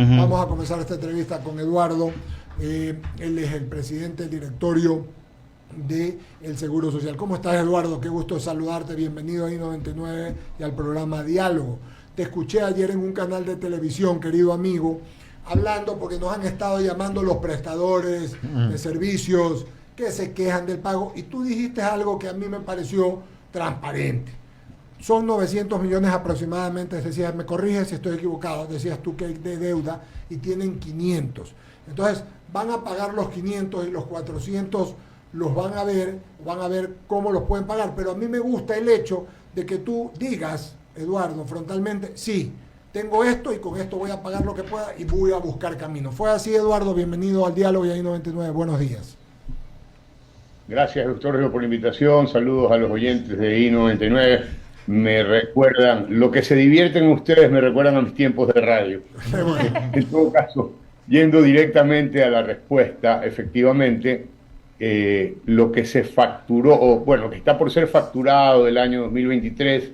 Vamos a comenzar esta entrevista con Eduardo. Él es el presidente del directorio del Seguro Social. ¿Cómo estás, Eduardo? Qué gusto saludarte. Bienvenido a I99 y al programa Diálogo. Te escuché ayer en un canal de televisión, querido amigo, hablando porque nos han estado llamando los prestadores de servicios que se quejan del pago, y tú dijiste algo que a mí me pareció transparente. Son 900 millones aproximadamente, decías, me corriges si estoy equivocado, decías tú que hay de deuda y tienen 500. Entonces van a pagar los 500 y los 400 los van a ver cómo los pueden pagar. Pero a mí me gusta el hecho de que tú digas, Eduardo, frontalmente, sí, tengo esto y con esto voy a pagar lo que pueda y voy a buscar camino. Fue así, Eduardo, bienvenido al Diálogo y a I99, buenos días. Gracias, doctor Río, por la invitación. Saludos a los oyentes de I99. Me recuerdan, lo que se divierten ustedes me recuerdan a mis tiempos de radio. En todo caso, yendo directamente a la respuesta, efectivamente, lo que se facturó, o bueno, que está por ser facturado del año 2023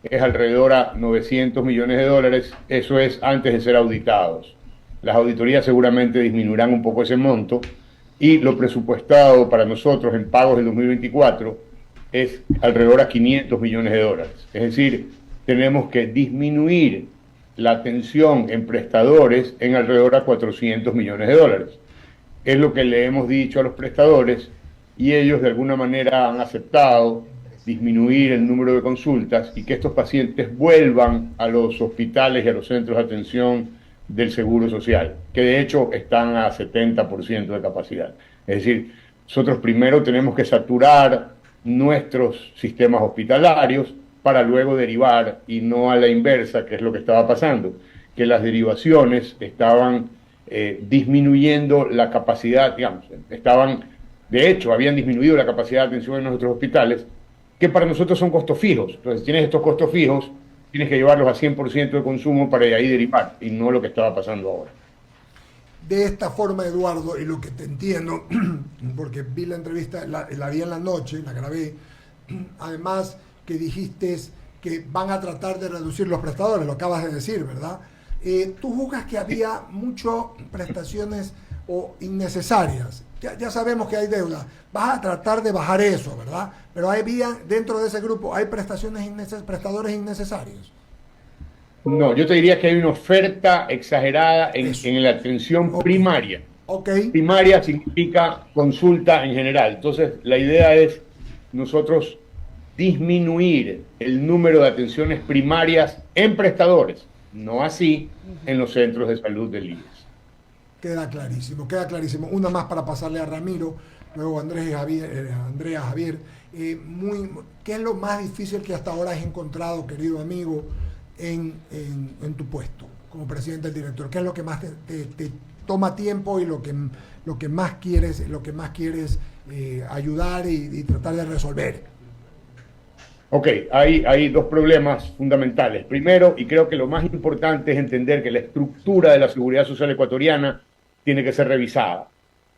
es alrededor a 900 millones de dólares. Eso es antes de ser auditados. Las auditorías seguramente disminuirán un poco ese monto, y lo presupuestado para nosotros en pagos del 2024 es alrededor a 500 millones de dólares. Es decir, tenemos que disminuir la atención en prestadores en alrededor a 400 millones de dólares. Es lo que le hemos dicho a los prestadores, y ellos de alguna manera han aceptado disminuir el número de consultas y que estos pacientes vuelvan a los hospitales y a los centros de atención del Seguro Social, que de hecho están a 70% de capacidad. Es decir, nosotros primero tenemos que saturar nuestros sistemas hospitalarios para luego derivar, y no a la inversa, que es lo que estaba pasando, que las derivaciones estaban disminuyendo la capacidad, digamos, de hecho, habían disminuido la capacidad de atención en nuestros hospitales, que para nosotros son costos fijos. Entonces, tienes estos costos fijos, tienes que llevarlos a 100% de consumo para de ahí derivar, y no lo que estaba pasando ahora. De esta forma, Eduardo, y lo que te entiendo, porque vi la entrevista, la vi en la noche, la grabé, además que dijiste que van a tratar de reducir los prestadores, lo acabas de decir, ¿verdad? Tú juzgas que había muchas prestaciones innecesarias. Ya sabemos que hay deuda. Vas a tratar de bajar eso, ¿verdad? Pero dentro de ese grupo hay prestadores innecesarios. No, yo te diría que hay una oferta exagerada en la atención primaria. Primaria significa consulta en general. Entonces, la idea es nosotros disminuir el número de atenciones primarias en prestadores, no así en los centros de salud del IES. Queda clarísimo, queda clarísimo. Una más para pasarle a Ramiro, luego Andrea Javier. ¿Qué es lo más difícil que hasta ahora has encontrado, querido amigo, en tu puesto como presidente del director? ¿Qué es lo que más te toma tiempo y lo que más quieres ayudar y tratar de resolver? Ok, hay dos problemas fundamentales. Primero, y creo que lo más importante, es entender que la estructura de la seguridad social ecuatoriana tiene que ser revisada.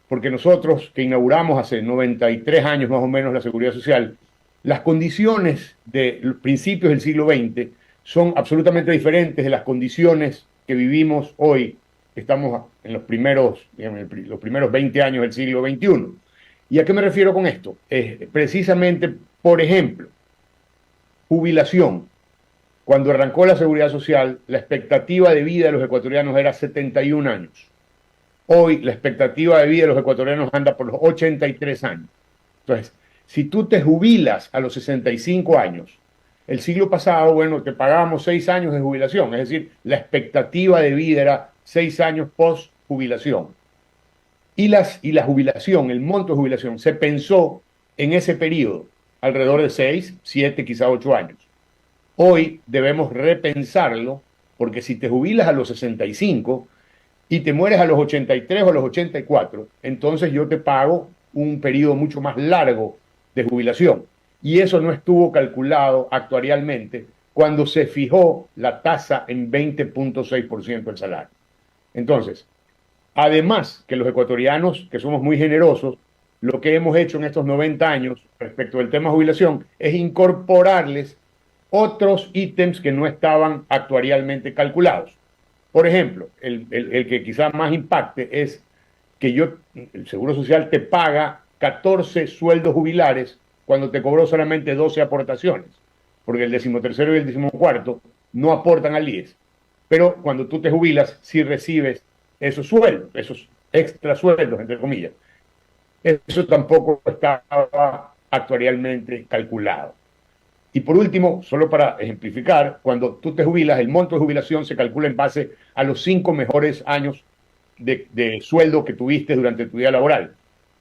Porque nosotros, que inauguramos hace 93 años más o menos la seguridad social, las condiciones de los principios del siglo XX son absolutamente diferentes de las condiciones que vivimos hoy. Estamos en los primeros 20 años del siglo XXI. ¿Y a qué me refiero con esto? Precisamente, por ejemplo, jubilación. Cuando arrancó la seguridad social, la expectativa de vida de los ecuatorianos era 71 años. Hoy la expectativa de vida de los ecuatorianos anda por los 83 años. Entonces, si tú te jubilas a los 65 años, el siglo pasado, bueno, te pagábamos 6 años de jubilación, es decir, la expectativa de vida era 6 años post jubilación. Y la jubilación, el monto de jubilación, se pensó en ese periodo, alrededor de 6, 7, quizá 8 años. Hoy debemos repensarlo, porque si te jubilas a los 65 y te mueres a los 83 o a los 84, entonces yo te pago un periodo mucho más largo de jubilación. Y eso no estuvo calculado actuarialmente cuando se fijó la tasa en 20.6% del salario. Entonces, además que los ecuatorianos, que somos muy generosos, lo que hemos hecho en estos 90 años respecto del tema jubilación es incorporarles otros ítems que no estaban actuarialmente calculados. Por ejemplo, el que quizás más impacte es que el Seguro Social te paga 14 sueldos jubilares cuando te cobró solamente 12 aportaciones, porque el 13º y el 14º no aportan al IES. Pero cuando tú te jubilas, sí recibes esos sueldos, esos extra sueldos, entre comillas. Eso tampoco estaba actuarialmente calculado. Y por último, solo para ejemplificar, cuando tú te jubilas, el monto de jubilación se calcula en base a los 5 mejores años de sueldo que tuviste durante tu vida laboral.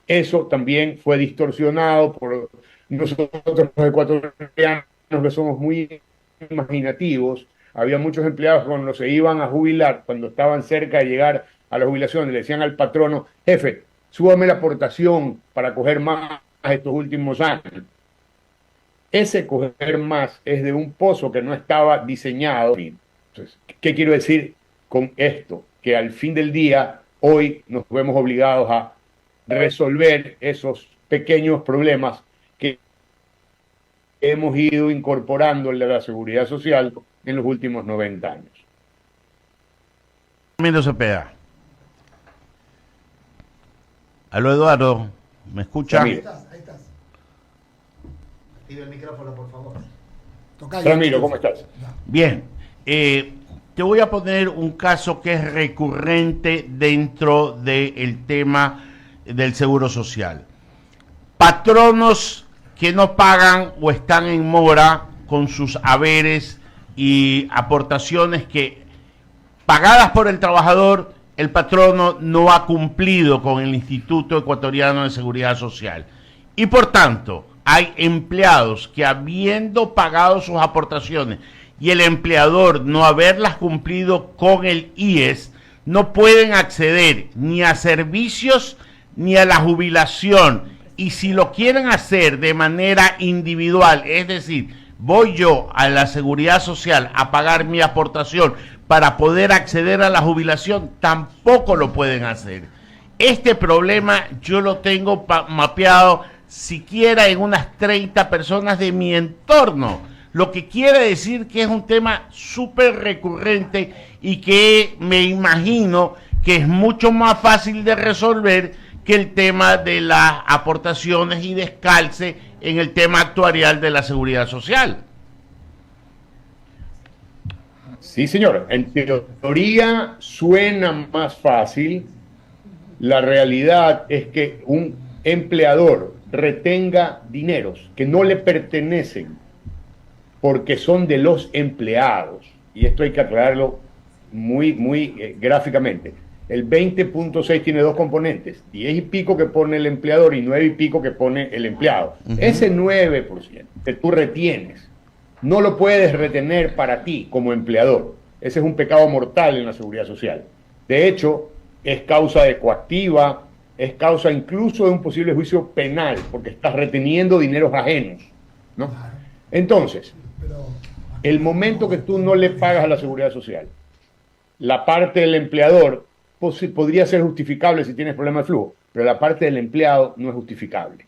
Eso también fue distorsionado por nosotros los ecuatorianos, que somos muy imaginativos. Había muchos empleados que cuando se iban a jubilar, cuando estaban cerca de llegar a la jubilación, le decían al patrono: jefe, súbame la aportación para coger más estos últimos años. Ese coger más es de un pozo que no estaba diseñado. Entonces, ¿qué quiero decir con esto? Que al fin del día, hoy nos vemos obligados a resolver esos pequeños problemas que hemos ido incorporando en la seguridad social en los últimos 90 años. Ramiro Cepeda. Aló, Eduardo, ¿me escucha? Ahí estás. Pido el micrófono, por favor. Tocayo. Ramiro, ¿cómo estás? Bien, te voy a poner un caso que es recurrente dentro del tema del Seguro Social. Patronos que no pagan o están en mora con sus haberes y aportaciones que, pagadas por el trabajador, el patrono no ha cumplido con el Instituto Ecuatoriano de Seguridad Social. Y por tanto, hay empleados que, habiendo pagado sus aportaciones y el empleador no haberlas cumplido con el IES, no pueden acceder ni a servicios ni a la jubilación. Y si lo quieren hacer de manera individual, es decir, voy yo a la Seguridad Social a pagar mi aportación para poder acceder a la jubilación, tampoco lo pueden hacer. Este problema yo lo tengo mapeado siquiera en unas 30 personas de mi entorno, lo que quiere decir que es un tema súper recurrente y que me imagino que es mucho más fácil de resolver que el tema de las aportaciones y descalce en el tema actuarial de la seguridad social. Sí, señor. En teoría suena más fácil. La realidad es que un empleador retenga dineros que no le pertenecen porque son de los empleados, y esto hay que aclararlo muy gráficamente. El 20.6 tiene dos componentes: 10 y pico que pone el empleador y 9 y pico que pone el empleado. Ese 9% que tú retienes, no lo puedes retener para ti como empleador. Ese es un pecado mortal en la seguridad social. De hecho, es causa de coactiva, es causa incluso de un posible juicio penal, porque estás reteniendo dineros ajenos, ¿no? Entonces, el momento que tú no le pagas a la seguridad social, la parte del empleador podría ser justificable si tienes problemas de flujo, pero la parte del empleado no es justificable.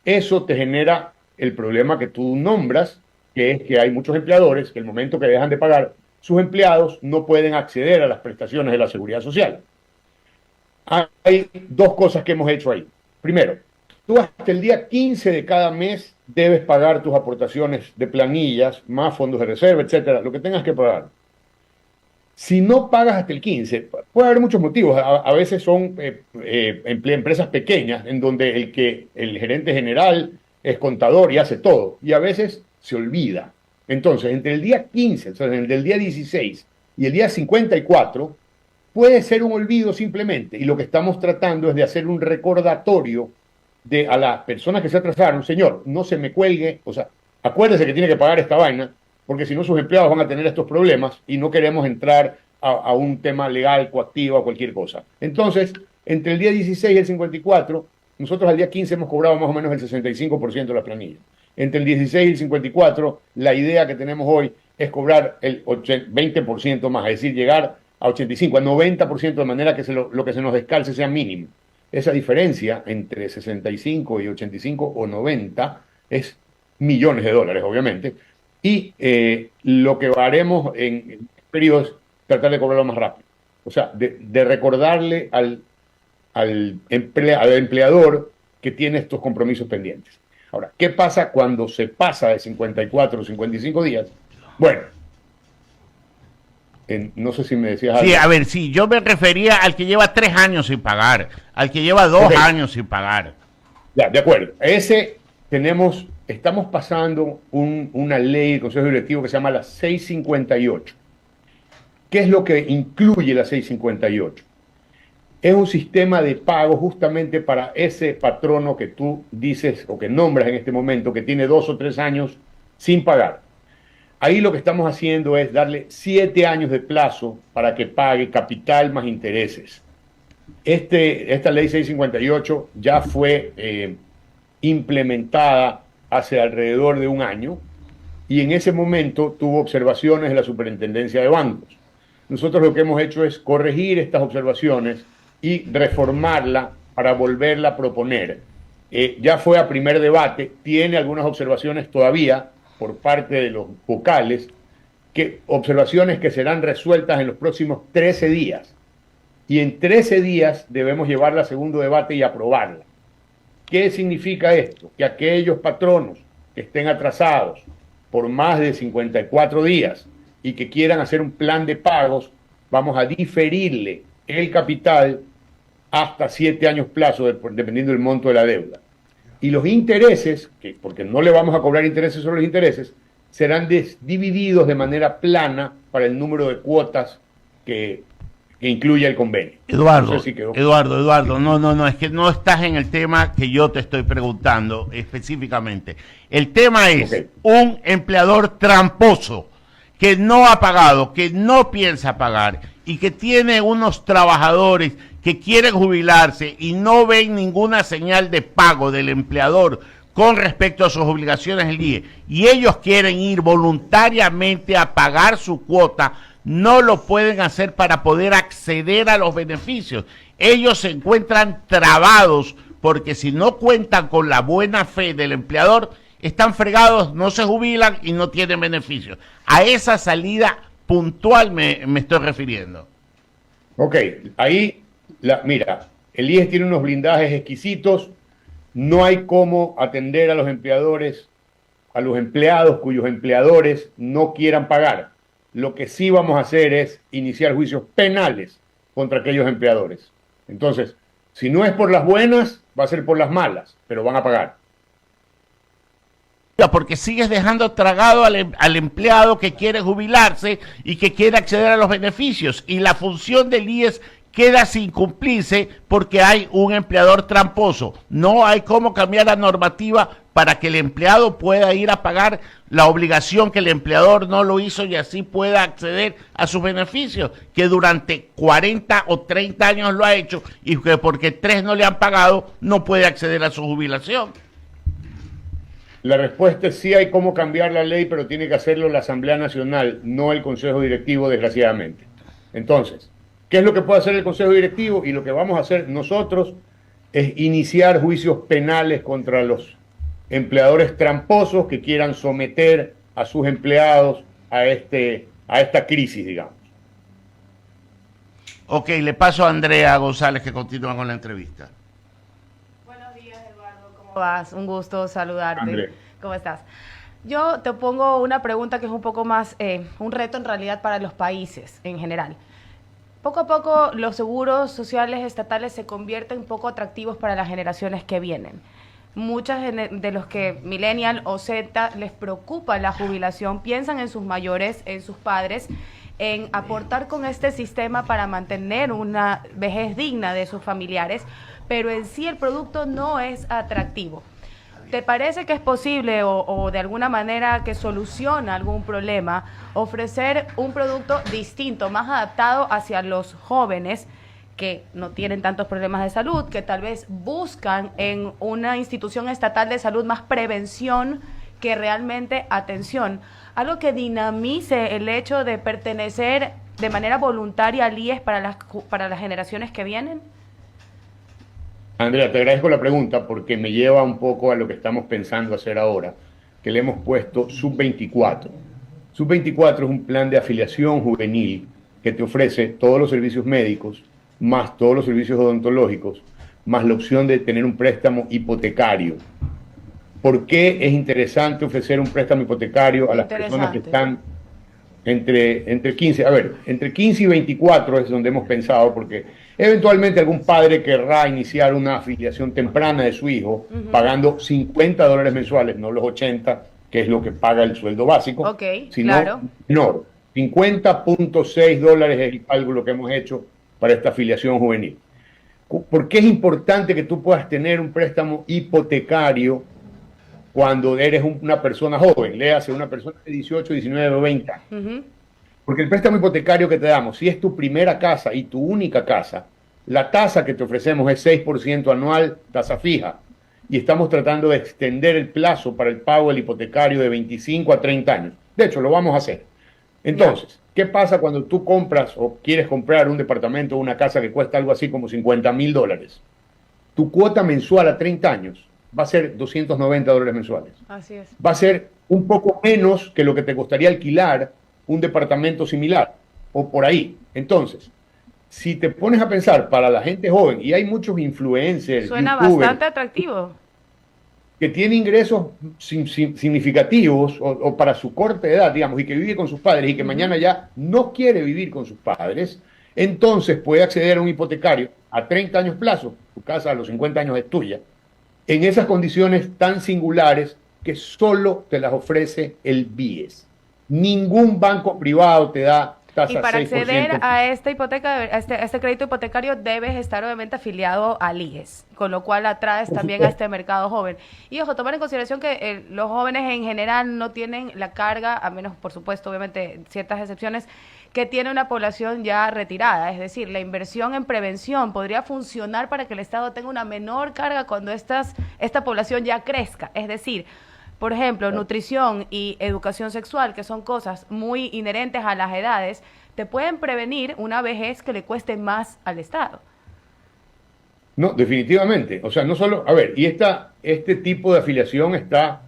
Eso te genera el problema que tú nombras, que es que hay muchos empleadores que el momento que dejan de pagar, sus empleados no pueden acceder a las prestaciones de la seguridad social. Hay dos cosas que hemos hecho ahí. Primero, tú hasta el día 15 de cada mes debes pagar tus aportaciones de planillas, más fondos de reserva, etcétera, lo que tengas que pagar. Si no pagas hasta el 15, puede haber muchos motivos. A veces son empresas pequeñas en donde el gerente general es contador y hace todo, y a veces se olvida. Entonces, entre el día 15, o sea, entre el día 16 y el día 54, puede ser un olvido simplemente, y lo que estamos tratando es de hacer un recordatorio a las personas que se atrasaron: señor, no se me cuelgue, o sea, acuérdese que tiene que pagar esta vaina, porque si no sus empleados van a tener estos problemas y no queremos entrar a un tema legal, coactivo, o cualquier cosa. Entonces, entre el día 16 y el 54, nosotros al día 15 hemos cobrado más o menos el 65% de la planilla. Entre el 16 y el 54, la idea que tenemos hoy es cobrar el 20% más, es decir, llegar a 85, a 90%, de manera que lo que se nos descalce sea mínimo. Esa diferencia entre 65 y 85 o 90 es millones de dólares, obviamente, y lo que haremos en periodos es tratar de cobrarlo más rápido. O sea, de recordarle al empleador que tiene estos compromisos pendientes. Ahora, ¿qué pasa cuando se pasa de 54 o 55 días? Bueno, no sé si me decías algo. Sí, a ver, sí, yo me refería al que lleva 3 años sin pagar, al que lleva 2 años sin pagar. Ya, de acuerdo. Estamos pasando una ley del Consejo Directivo que se llama la 658. ¿Qué es lo que incluye la 658? Es un sistema de pago justamente para ese patrono que tú dices o que nombras en este momento, que tiene 2 o 3 años sin pagar. Ahí lo que estamos haciendo es darle 7 años de plazo para que pague capital más intereses. Esta ley 658 ya fue implementada hace alrededor de un año y en ese momento tuvo observaciones de la Superintendencia de Bancos. Nosotros lo que hemos hecho es corregir estas observaciones y reformarla para volverla a proponer. Ya fue a primer debate, tiene algunas observaciones todavía por parte de los vocales, observaciones que serán resueltas en los próximos 13 días. Y en 13 días debemos llevarla a segundo debate y aprobarla. ¿Qué significa esto? Que aquellos patronos que estén atrasados por más de 54 días y que quieran hacer un plan de pagos, vamos a diferirle el capital hasta 7 años plazo, dependiendo del monto de la deuda. Y los intereses, porque no le vamos a cobrar intereses sobre los intereses, serán divididos de manera plana para el número de cuotas que incluya el convenio. Eduardo, no sé si quedó... Eduardo, no, es que no estás en el tema que yo te estoy preguntando específicamente. El tema es un empleador tramposo que no ha pagado, que no piensa pagar y que tiene unos trabajadores que quieren jubilarse y no ven ninguna señal de pago del empleador con respecto a sus obligaciones del IE, y ellos quieren ir voluntariamente a pagar su cuota, no lo pueden hacer para poder acceder a los beneficios. Ellos se encuentran trabados porque si no cuentan con la buena fe del empleador, están fregados, no se jubilan y no tienen beneficios. A esa salida puntual me estoy refiriendo. Ok, ahí, mira, el IES tiene unos blindajes exquisitos, no hay cómo atender a los empleadores, a los empleados cuyos empleadores no quieran pagar. Lo que sí vamos a hacer es iniciar juicios penales contra aquellos empleadores. Entonces, si no es por las buenas, va a ser por las malas, pero van a pagar. Porque sigues dejando tragado al empleado que quiere jubilarse y que quiere acceder a los beneficios, y la función del IES queda sin cumplirse porque hay un empleador tramposo. No hay cómo cambiar la normativa para que el empleado pueda ir a pagar la obligación que el empleador no lo hizo y así pueda acceder a sus beneficios, que durante 40 o 30 años lo ha hecho y que porque 3 no le han pagado no puede acceder a su jubilación. La respuesta es sí hay cómo cambiar la ley, pero tiene que hacerlo la Asamblea Nacional, no el Consejo Directivo, desgraciadamente. Entonces, ¿qué es lo que puede hacer el Consejo Directivo? Y lo que vamos a hacer nosotros es iniciar juicios penales contra los empleadores tramposos que quieran someter a sus empleados a esta crisis, digamos. Ok, le paso a Andrea González que continúa con la entrevista. Buenos días, Eduardo. ¿Cómo vas? Un gusto saludarte. Andrea. ¿Cómo estás? Yo te pongo una pregunta que es un poco más, un reto en realidad para los países en general. Poco a poco los seguros sociales estatales se convierten poco atractivos para las generaciones que vienen. Muchas de los que millennial o Z les preocupa la jubilación, piensan en sus mayores, en sus padres, en aportar con este sistema para mantener una vejez digna de sus familiares, pero en sí el producto no es atractivo. ¿Te parece que es posible o de alguna manera que soluciona algún problema ofrecer un producto distinto, más adaptado hacia los jóvenes que no tienen tantos problemas de salud, que tal vez buscan en una institución estatal de salud más prevención que realmente atención? Algo que dinamice el hecho de pertenecer de manera voluntaria al IES para las generaciones que vienen. Andrea, te agradezco la pregunta porque me lleva un poco a lo que estamos pensando hacer ahora, que le hemos puesto Sub-24. Sub-24 es un plan de afiliación juvenil que te ofrece todos los servicios médicos, más todos los servicios odontológicos, más la opción de tener un préstamo hipotecario. ¿Por qué es interesante ofrecer un préstamo hipotecario a las personas que están entre 15, entre 15 y 24 es donde hemos pensado, porque eventualmente algún padre querrá iniciar una afiliación temprana de su hijo pagando $50 mensuales, no los 80, que es lo que paga el sueldo básico, sino claro, menor. $50.6 es el cálculo que hemos hecho para esta afiliación juvenil. ¿Por qué es importante que tú puedas tener un préstamo hipotecario cuando eres una persona joven? Léase una persona de 18, 19 o 20 años. Porque el préstamo hipotecario que te damos, si es tu primera casa y tu única casa, la tasa que te ofrecemos es 6% anual, tasa fija. Y estamos tratando de extender el plazo para el pago del hipotecario de 25 a 30 años. De hecho, lo vamos a hacer. Entonces, ¿qué pasa cuando tú compras o quieres comprar un departamento o una casa que cuesta algo así como $50,000? Tu cuota mensual a 30 años va a ser $290 mensuales. Así es. Va a ser un poco menos que lo que te costaría alquilar un departamento similar, o por ahí. Entonces, si te pones a pensar para la gente joven, y hay muchos influencers, suena youtubers, bastante atractivo, que tiene ingresos significativos o para su corta edad, digamos, y que vive con sus padres y que mañana ya no quiere vivir con sus padres, entonces puede acceder a un hipotecario a 30 años plazo, tu casa a los 50 años es tuya, en esas condiciones tan singulares que solo te las ofrece el BIES. Ningún banco privado te da tasa 6%. Y para acceder a esta hipoteca, a este crédito hipotecario, debes estar obviamente afiliado al IES, con lo cual atraes también a este mercado joven. Y ojo, tomar en consideración que los jóvenes en general no tienen la carga, a menos por supuesto, obviamente, ciertas excepciones, que tiene una población ya retirada. Es decir, la inversión en prevención podría funcionar para que el Estado tenga una menor carga cuando esta población ya crezca. Es decir, por ejemplo, nutrición y educación sexual, que son cosas muy inherentes a las edades, te pueden prevenir una vejez que le cueste más al Estado. No, definitivamente. O sea, no solo, y este tipo de afiliación está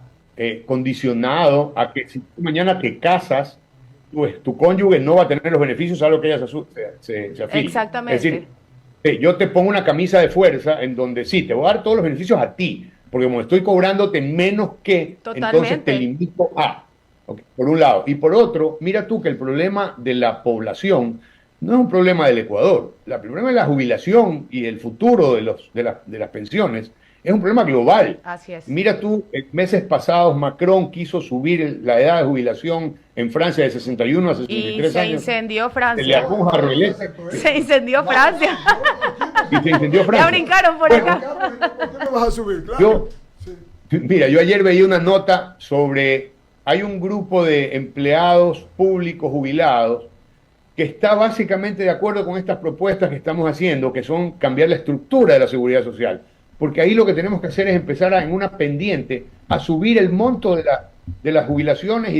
condicionado a que si tú mañana te casas, pues tu cónyuge no va a tener los beneficios a lo que ella se afilie. Exactamente. Es decir, yo te pongo una camisa de fuerza en donde sí, te voy a dar todos los beneficios a ti, porque como estoy cobrándote menos que, entonces te limito a, por un lado. Y por otro, mira tú que el problema de la población no es un problema del Ecuador. El problema de la jubilación y el futuro de las pensiones es un problema global. Así es. Mira tú, en meses pasados Macron quiso subir la edad de jubilación en Francia de 61 a 63 años. Y se incendió Francia. Se le armó un jarro eléctrico. Se incendió Francia. Y se incendió Francia. Ya brincaron por acá. ¿Por qué no vas a subir? Claro. Mira, yo ayer veía una nota sobre, hay un grupo de empleados públicos jubilados que está básicamente de acuerdo con estas propuestas que estamos haciendo, que son cambiar la estructura de la seguridad social. Porque ahí lo que tenemos que hacer es empezar en una pendiente a subir el monto de las jubilaciones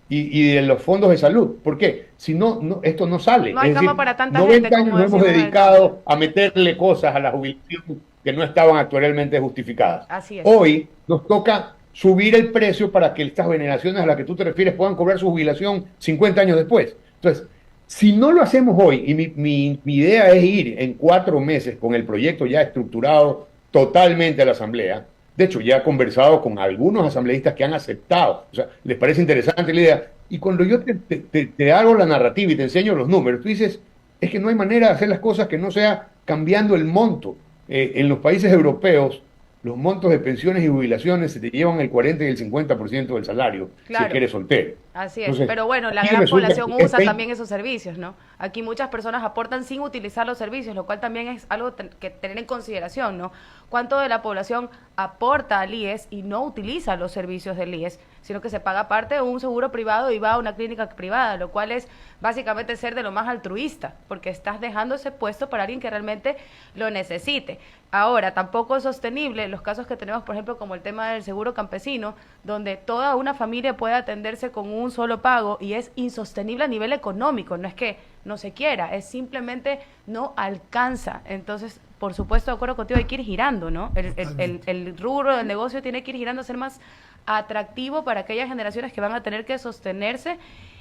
y de los fondos de salud. ¿Por qué? Si no, esto no sale. No hay cama para tanta 90 gente, años nos hemos dedicado a meterle cosas a la jubilación que no estaban actualmente justificadas. Así es. Hoy nos toca subir el precio para que estas generaciones a las que tú te refieres puedan cobrar su jubilación 50 años después. Entonces, si no lo hacemos hoy, y mi idea es ir en 4 meses con el proyecto ya estructurado totalmente a la Asamblea. De hecho, ya he conversado con algunos asambleístas que han aceptado. O sea, les parece interesante la idea. Y cuando yo te hago la narrativa y te enseño los números, tú dices, es que no hay manera de hacer las cosas que no sea cambiando el monto. En los países europeos, los montos de pensiones y jubilaciones se te llevan el 40 y el 50% del salario, claro, si es que eres soltero. Así es, Entonces, pero bueno, la gran población usa también esos servicios, ¿no? Aquí muchas personas aportan sin utilizar los servicios, lo cual también es algo que tener en consideración, ¿no? ¿Cuánto de la población aporta al IES y no utiliza los servicios del IES, sino que se paga parte de un seguro privado y va a una clínica privada, lo cual es básicamente ser de lo más altruista, porque estás dejando ese puesto para alguien que realmente lo necesite. Ahora, tampoco es sostenible los casos que tenemos, por ejemplo, como el tema del seguro campesino, donde toda una familia puede atenderse con un solo pago y es insostenible a nivel económico, no es que no se quiera, es simplemente no alcanza. Entonces, por supuesto, de acuerdo contigo, hay que ir girando, ¿no? El rubro del negocio tiene que ir girando a ser más atractivo para aquellas generaciones que van a tener que sostenerse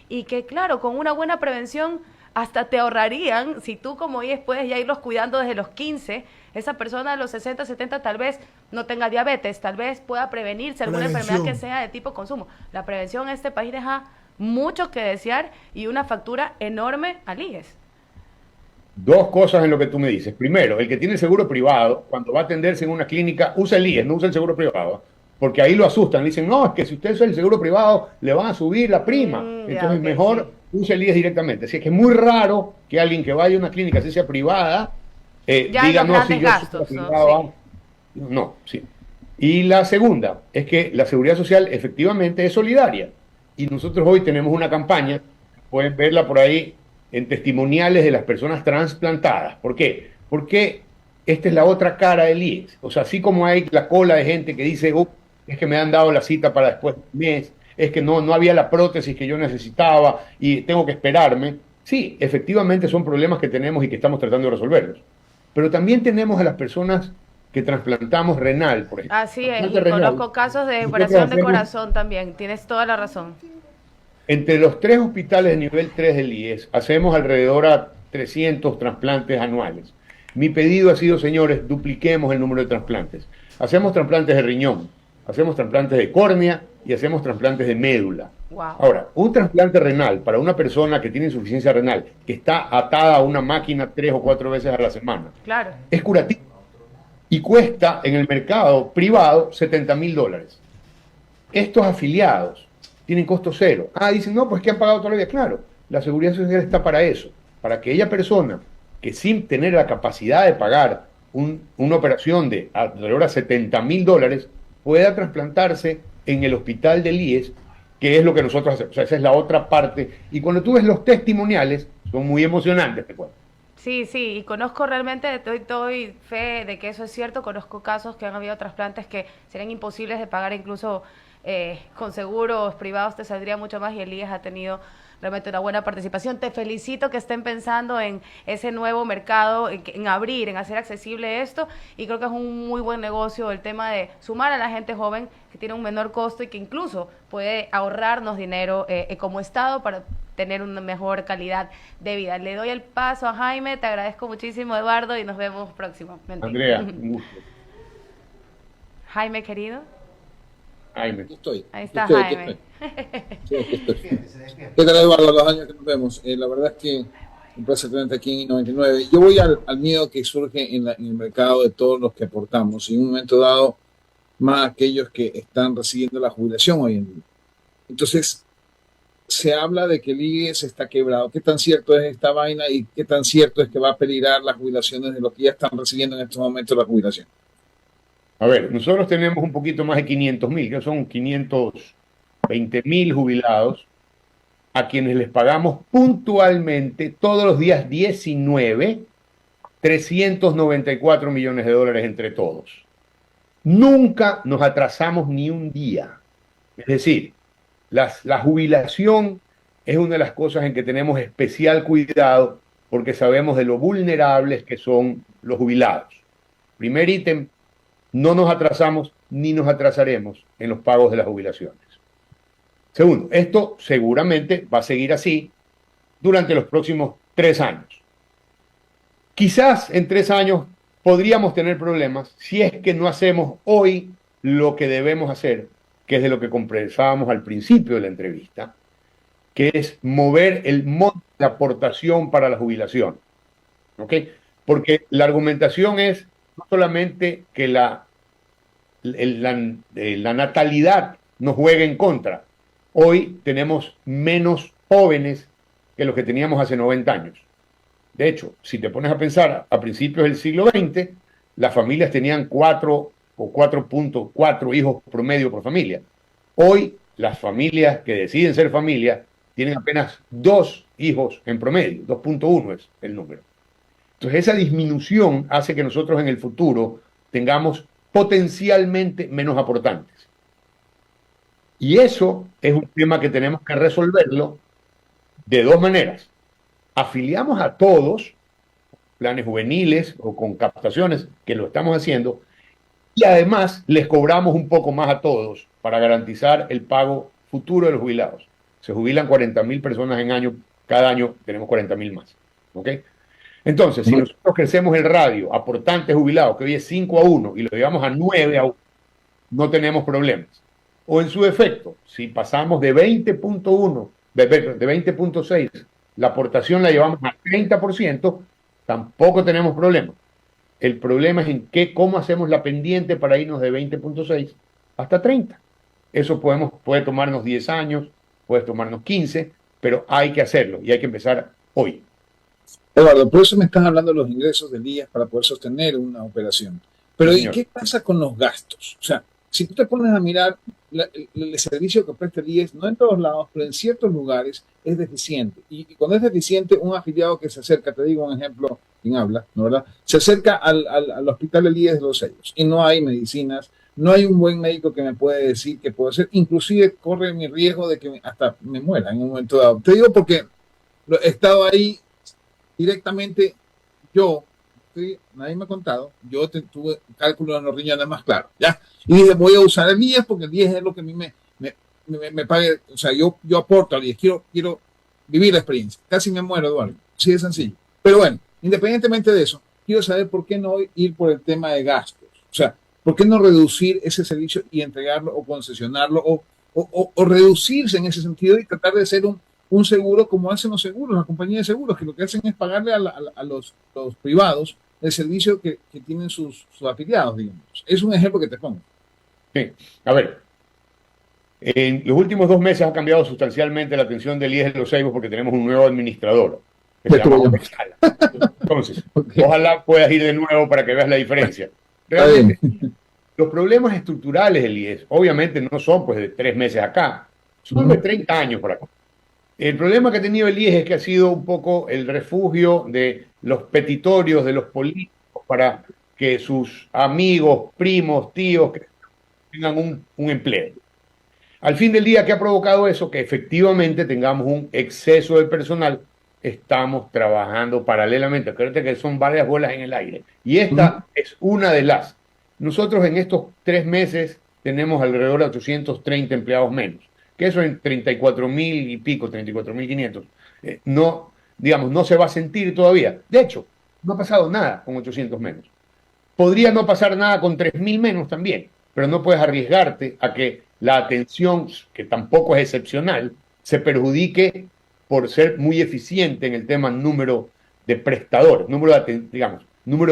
y que, claro, con una buena prevención hasta te ahorrarían, si tú como IES puedes ya irlos cuidando desde los 15, esa persona a los 60, 70 tal vez no tenga diabetes, tal vez pueda prevenirse alguna enfermedad que sea de tipo consumo. La prevención en este país deja mucho que desear y una factura enorme al IES. Dos cosas en lo que tú me dices. Primero, el que tiene seguro privado, cuando va a atenderse en una clínica, usa el IES, no usa el seguro privado. Porque ahí lo asustan, le dicen, no, es que si usted usa el seguro privado, le van a subir la prima. Entonces, mejor use el IES directamente. Así que es muy raro que alguien que vaya a una clínica, si sea privada, diga, no, si yo gastos, privado, no, sí. Y la segunda es que la seguridad social efectivamente es solidaria. Y nosotros hoy tenemos una campaña, pueden verla por ahí en testimoniales de las personas transplantadas. ¿Por qué? Porque esta es la otra cara del IES. O sea, así como hay la cola de gente que dice, es que me han dado la cita para después de un mes, es que no había la prótesis que yo necesitaba y tengo que esperarme. Sí, efectivamente son problemas que tenemos y que estamos tratando de resolverlos. Pero también tenemos a las personas que trasplantamos renal, por ejemplo. Así es, y conozco casos de operación de corazón también, tienes toda la razón. Entre los 3 hospitales de nivel 3 del IES hacemos alrededor a 300 trasplantes anuales. Mi pedido ha sido, señores, dupliquemos el número de trasplantes. Hacemos trasplantes de riñón, hacemos trasplantes de córnea y hacemos trasplantes de médula. Wow. Ahora, un trasplante renal para una persona que tiene insuficiencia renal, que está atada a una máquina 3 o 4 veces a la semana, claro, es curativo y cuesta en el mercado privado $70,000. Estos afiliados tienen costo cero. Dicen, no, pues que han pagado toda la vida. Claro, la seguridad social está para eso, para que aquella persona que sin tener la capacidad de pagar una operación de alrededor a $70,000 pueda trasplantarse en el hospital del IES, que es lo que nosotros hacemos. O sea, esa es la otra parte. Y cuando tú ves los testimoniales, son muy emocionantes, te cuento. Sí, y conozco realmente, doy fe de que eso es cierto, conozco casos que han habido trasplantes que serían imposibles de pagar, incluso con seguros privados te saldría mucho más, y el IES ha tenido realmente una buena participación. Te felicito que estén pensando en ese nuevo mercado, en abrir, en hacer accesible esto, y creo que es un muy buen negocio el tema de sumar a la gente joven que tiene un menor costo y que incluso puede ahorrarnos dinero como Estado para tener una mejor calidad de vida. Le doy el paso a Jaime, te agradezco muchísimo, Eduardo, y nos vemos próximamente. Andrea, un gusto. Jaime, querido. Jaime. Aquí estoy. Ahí está Aquí Jaime. Sí, aquí estoy. ¿Qué tal, Eduardo? Los años que nos vemos. La verdad es que un placer tenerte aquí en 99. Yo voy al miedo que surge en el mercado de todos los que aportamos. Y en un momento dado, más aquellos que están recibiendo la jubilación hoy en día. Entonces, se habla de que el IES está quebrado. ¿Qué tan cierto es esta vaina y qué tan cierto es que va a peligrar las jubilaciones de los que ya están recibiendo en estos momentos la jubilación? A ver, nosotros tenemos un poquito más de 500,000, que son 520,000 jubilados, a quienes les pagamos puntualmente todos los días 19, $394 millones entre todos. Nunca nos atrasamos ni un día. Es decir, la jubilación es una de las cosas en que tenemos especial cuidado porque sabemos de lo vulnerables que son los jubilados. Primer ítem, no nos atrasamos ni nos atrasaremos en los pagos de las jubilaciones. Segundo, esto seguramente va a seguir así durante los próximos 3 años. Quizás en 3 años podríamos tener problemas si es que no hacemos hoy lo que debemos hacer, que es de lo que conversábamos al principio de la entrevista, que es mover el monto de aportación para la jubilación. ¿Ok? Porque la argumentación es no solamente que la natalidad nos juega en contra. Hoy tenemos menos jóvenes que los que teníamos hace 90 años. De hecho, si te pones a pensar, a principios del siglo XX, las familias tenían 4 o 4.4 hijos promedio por familia. Hoy, las familias que deciden ser familias tienen apenas 2 hijos en promedio, 2.1 es el número. Entonces, esa disminución hace que nosotros en el futuro tengamos potencialmente menos aportantes. Y eso es un tema que tenemos que resolverlo de 2 maneras. Afiliamos a todos, planes juveniles o con captaciones, que lo estamos haciendo, y además les cobramos un poco más a todos para garantizar el pago futuro de los jubilados. Se jubilan 40,000 personas cada año tenemos 40.000 más. ¿Ok? Entonces, si nosotros crecemos el radio, aportantes jubilados, que hoy es 5-1, y lo llevamos a 9-1, no tenemos problemas. O en su defecto, si pasamos de 20.1, de 20.6, la aportación la llevamos a 30%, tampoco tenemos problemas. El problema es en cómo hacemos la pendiente para irnos de 20.6 hasta 30. Eso puede tomarnos 10 años, puede tomarnos 15, pero hay que hacerlo y hay que empezar hoy. Eduardo, por eso me estás hablando de los ingresos del IES para poder sostener una operación. Pero Sí, ¿y qué pasa con los gastos? O sea, si tú te pones a mirar el servicio que presta el IES, no en todos lados, pero en ciertos lugares es deficiente. Y cuando es deficiente, un afiliado que se acerca, te digo un ejemplo, quien habla, ¿no verdad? Se acerca al hospital del IES de Los Sellos y no hay medicinas, no hay un buen médico que me puede decir que puedo hacer, inclusive corre mi riesgo de que hasta me muera en un momento dado. Te digo porque he estado ahí directamente, nadie me ha contado, yo tuve cálculo en los riñones más claro, ¿ya? Y dije, voy a usar el 10 porque el 10 es lo que a mí me pague, o sea, yo aporto al 10, quiero vivir la experiencia. Casi me muero, Eduardo, así de sencillo. Pero bueno, independientemente de eso, quiero saber por qué no ir por el tema de gastos. O sea, ¿por qué no reducir ese servicio y entregarlo o concesionarlo o reducirse en ese sentido y tratar de ser un seguro como hacen los seguros, las compañías de seguros, que lo que hacen es pagarle a los privados el servicio que tienen sus afiliados, digamos. Es un ejemplo que te pongo. Sí, a ver, en los últimos 2 meses ha cambiado sustancialmente la atención del IES de Los Ceibos porque tenemos un nuevo administrador que se llama Jorge Sala. Entonces, ojalá puedas ir de nuevo para que veas la diferencia. Realmente, los problemas estructurales del IES, obviamente no son pues de 3 meses acá, son de 30 años por acá. El problema que ha tenido el IES es que ha sido un poco el refugio de los petitorios de los políticos para que sus amigos, primos, tíos tengan un empleo. Al fin del día, ¿qué ha provocado eso? Que efectivamente tengamos un exceso de personal. Estamos trabajando paralelamente. Acuérdate que son varias bolas en el aire. Y esta es una de las. Nosotros en estos 3 meses tenemos alrededor de 830 empleados menos, que eso en 34.000 y pico, 34.500, no, digamos, no se va a sentir todavía. De hecho, no ha pasado nada con 800 menos. Podría no pasar nada con 3.000 menos también, pero no puedes arriesgarte a que la atención, que tampoco es excepcional, se perjudique por ser muy eficiente en el tema número de prestadores, número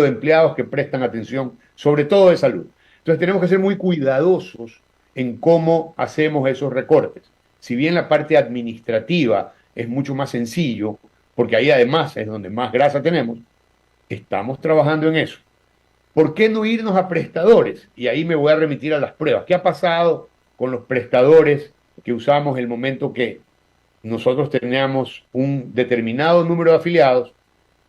de empleados que prestan atención, sobre todo de salud. Entonces tenemos que ser muy cuidadosos en cómo hacemos esos recortes. Si bien la parte administrativa es mucho más sencillo, porque ahí además es donde más grasa tenemos, estamos trabajando en eso. ¿Por qué no irnos a prestadores? Y ahí me voy a remitir a las pruebas. ¿Qué ha pasado con los prestadores que usamos el momento que nosotros teníamos un determinado número de afiliados,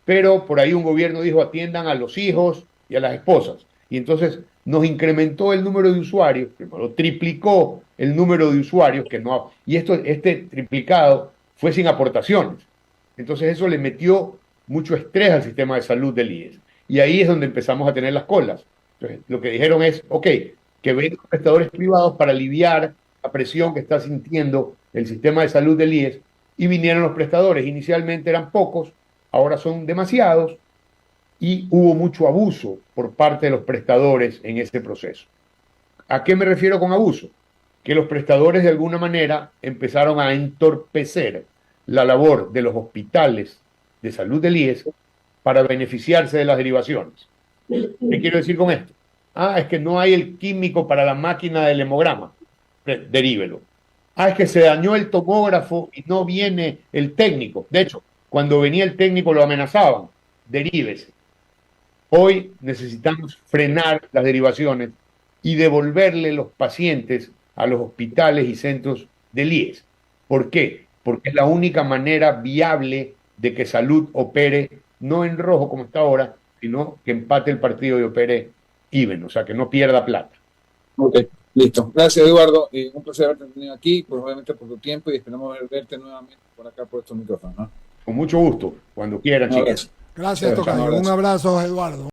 pero por ahí un gobierno dijo atiendan a los hijos y a las esposas? Y entonces nos incrementó el número de usuarios, primero triplicó el número de usuarios, y este triplicado fue sin aportaciones. Entonces eso le metió mucho estrés al sistema de salud del IES. Y ahí es donde empezamos a tener las colas. Entonces, lo que dijeron es, ok, que vengan prestadores privados para aliviar la presión que está sintiendo el sistema de salud del IES, y vinieron los prestadores. Inicialmente eran pocos, ahora son demasiados, y hubo mucho abuso por parte de los prestadores en ese proceso. ¿A qué me refiero con abuso? Que los prestadores de alguna manera empezaron a entorpecer la labor de los hospitales de salud del IES para beneficiarse de las derivaciones. ¿Qué quiero decir con esto? Es que no hay el químico para la máquina del hemograma, derívelo. Es que se dañó el tomógrafo y no viene el técnico. De hecho, cuando venía el técnico lo amenazaban, derívese. Hoy necesitamos frenar las derivaciones y devolverle los pacientes a los hospitales y centros del IES. ¿Por qué? Porque es la única manera viable de que salud opere no en rojo como está ahora, sino que empate el partido y opere even, o sea, que no pierda plata. Ok, listo. Gracias, Eduardo. Un placer haberte tenido aquí, pues obviamente por tu tiempo, y esperamos verte nuevamente por acá por estos micrófonos, ¿no? Con mucho gusto, cuando quieran, chicos. Gracias, tocayo. Un abrazo, Eduardo.